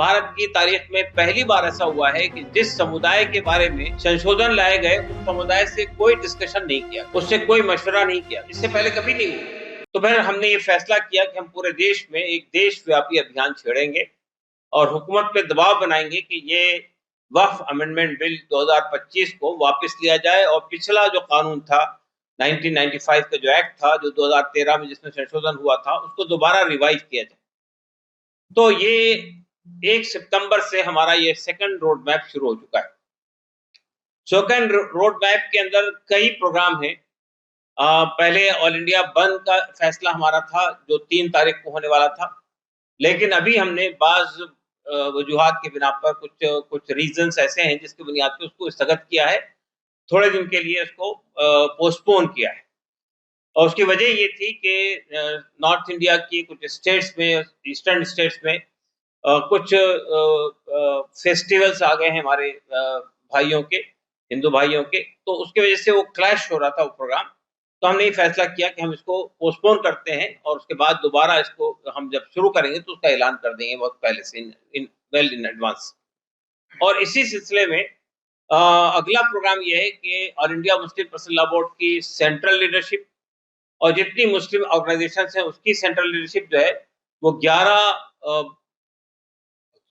भारत की तारीख में पहली बार ऐसा हुआ है कि जिस समुदाय के बारे में संशोधन लाए गए उस समुदाय से कोई डिस्कशन नहीं किया, उससे कोई मशवरा नहीं किया। इससे पहले कभी नहीं हुआ। तो फिर हमने ये फैसला किया कि हम पूरे देश में एक देशव्यापी अभियान छेड़ेंगे और हुकूमत पे दबाव बनाएंगे कि ये वक्फ अमेंडमेंट बिल 2025 को वापस लिया जाए और पिछला जो कानून था 1995 का जो एक्ट था जो 2013 में जिसमें संशोधन हुआ था उसको दोबारा रिवाइज किया जाए। तो ये 1 सितंबर से हमारा ये सेकंड रोड मैप शुरू हो चुका है। सेकंड रोड मैप के अंदर कई प्रोग्राम हैं। पहले ऑल इंडिया बंद का फैसला हमारा था जो 3 तारीख को होने वाला था, लेकिन अभी हमने बाज़ वजूहात की बिना पर कुछ रीज़न्स ऐसे हैं जिसकी बुनियाद पे उसको स्थगित किया है। थोड़े दिन के लिए उसको पोस्टपोन किया है और उसकी वजह ये थी कि नॉर्थ इंडिया की कुछ स्टेट्स में, ईस्टर्न स्टेट्स में कुछ फेस्टिवल्स आ गए हैं हमारे भाइयों के, हिंदू भाइयों के, तो उसकी वजह से वो क्लैश हो रहा था वो प्रोग्राम। तो हमने ये फैसला किया कि हम इसको पोस्टपोन करते हैं और उसके बाद दोबारा इसको हम जब शुरू करेंगे तो उसका ऐलान कर देंगे बहुत पहले से इन एडवांस। और इसी सिलसिले में अगला प्रोग्राम ये है कि all India Muslim personal law board की सेंट्रल लीडरशिप और जितनी मुस्लिम ऑर्गेनाइजेशंस हैं उसकी सेंट्रल लीडरशिप जो है वो 11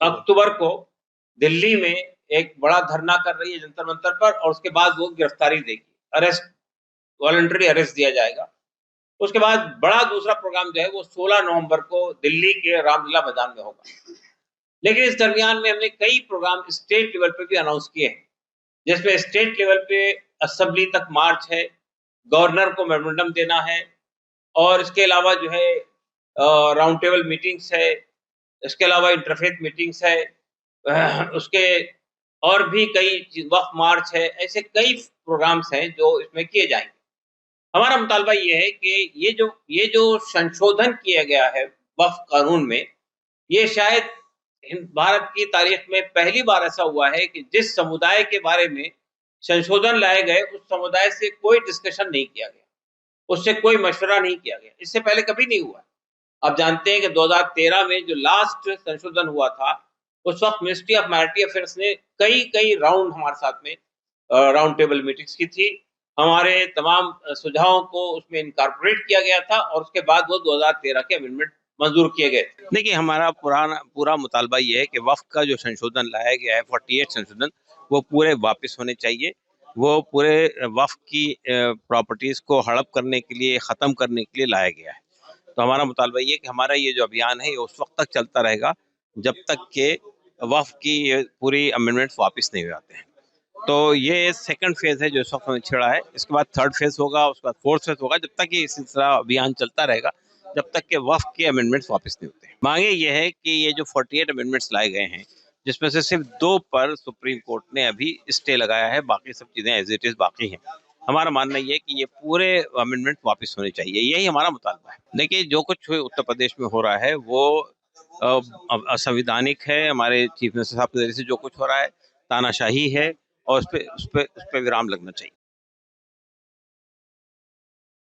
अक्टूबर को दिल्ली में एक बड़ा धरना कर रही है जंतर मंतर पर और उसके बाद वो गिरफ्तारी देगी, अरेस्ट, वॉलंटरी अरेस्ट दिया जाएगा। उसके बाद बड़ा दूसरा प्रोग्राम जो है वो 16 नवंबर को दिल्ली के रामलीला मैदान में होगा। लेकिन इस दरमियान में हमने कई प्रोग्राम स्टेट लेवल पे भी अनाउंस किए हैं, जिसमें स्टेट लेवल पे असेंबली तक मार्च है, गवर्नर को मेमोरेंडम देना है और इसके अलावा जो है राउंड टेबल मीटिंग्स है, इसके अलावा इंटरफेथ मीटिंग्स है, उसके और भी कई वक्फ मार्च है, ऐसे कई प्रोग्राम्स हैं जो इसमें किए जाएंगे। हमारा मुतालबा ये है कि ये जो संशोधन किया गया है वक्फ कानून में, ये शायद भारत की तारीख में पहली बार ऐसा हुआ है कि जिस समुदाय के बारे में संशोधन लाए गए उस समुदाय से कोई डिस्कशन नहीं किया गया, उससे कोई मशवरा नहीं किया गया। इससे पहले कभी नहीं हुआ। आप जानते हैं कि 2013 में जो लास्ट संशोधन हुआ था, उस वक़्त मिनिस्ट्री ऑफ माइनॉरिटी अफेयर्स ने कई राउंड हमारे साथ में राउंड टेबल मीटिंग्स की थी। हमारे तमाम सुझावों को उसमें इनकॉर्पोरेट किया गया था और उसके बाद वो 2013 के अमेंडमेंट मंजूर किए गए थे। देखिए, हमारा पूरा मुतालबा ये है कि वक्फ का जो संशोधन लाया गया है 48 संशोधन, वो पूरे वापस होने चाहिए। वो पूरे वक्फ की प्रॉपर्टीज़ को हड़प करने के लिए, ख़त्म करने के लिए लाया गया है। तो हमारा मुतालबा ये है कि हमारा ये जो अभियान है ये उस वक्त तक चलता रहेगा जब तक कि वक्फ की ये पूरी अमेंडमेंट्स वापस नहीं हो जाते हैं। तो ये सेकंड फेज़ है जो इस वक्त हमें छिड़ा है। इसके बाद थर्ड फेज़ होगा, उसके बाद फोर्थ फेज़ होगा, जब तक ये सिलसिला अभियान चलता रहेगा, जब तक कि वक्फ के अमेंडमेंट्स वापस नहीं होते। मांगे ये है कि ये जो 48 अमेंडमेंट्स लाए गए हैं, जिसमें से सिर्फ 2 पर सुप्रीम कोर्ट ने अभी स्टे लगाया है, बाकी सब चीज़ें एज इट इज़ बाकी हैं। हमारा मानना ये है कि ये पूरे अमेंडमेंट वापस होने चाहिए, यही हमारा मुतालबा है। देखिए, जो कुछ उत्तर प्रदेश में हो रहा है वो असंवैधानिक है। हमारे चीफ मिनिस्टर साहब के ज़रिए से जो कुछ हो रहा है तानाशाही है और उस पे विराम लगना चाहिए।